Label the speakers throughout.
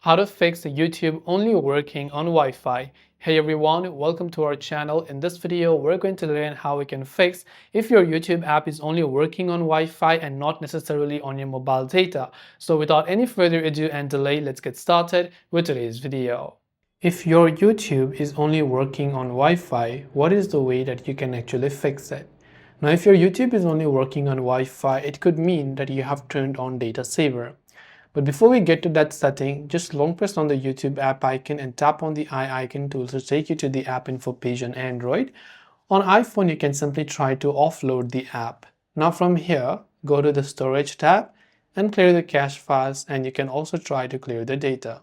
Speaker 1: How to fix YouTube only working on Wi-Fi. Hey everyone, welcome to our channel. In this video, we're going to learn how we can fix if your YouTube app is only working on Wi-Fi and not necessarily on your mobile data. So without any further ado and delay, let's get started with today's video. If your YouTube is only working on Wi-Fi, what is the way that you can actually fix it? Now, if your YouTube is only working on Wi-Fi, it could mean that you have turned on data saver. But before we get to that setting, just long press on the YouTube app icon and tap on the eye icon tool to take you to the app info page on Android. On iPhone, you can simply try to offload the app. Now from here, go to the storage tab and clear the cache files, and you can also try to clear the data.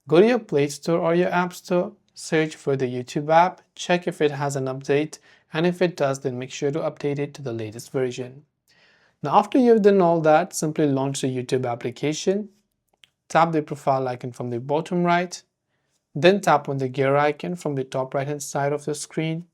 Speaker 1: Go to your Play Store or your App Store, search for the YouTube app, check if it has an update, and if it does, then make sure to update it to the latest version. Now, after you've done all that, simply launch the YouTube application, tap the profile icon from the bottom right, then tap on the gear icon from the top right hand side of the screen,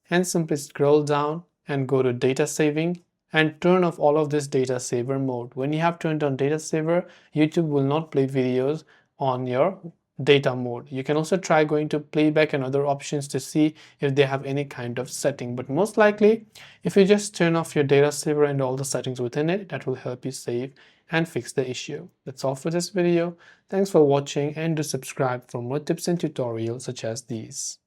Speaker 1: and simply scroll down and go to data saving and turn off all of this data saver mode. When you have turned on data saver, YouTube will not play videos on your data mode. You can also try going to playback and other options to see if they have any kind of setting, but most likely if you just turn off your data saver and all the settings within it, that will help you save and fix the issue. That's all for this video. Thanks for watching, and do subscribe for more tips and tutorials such as these.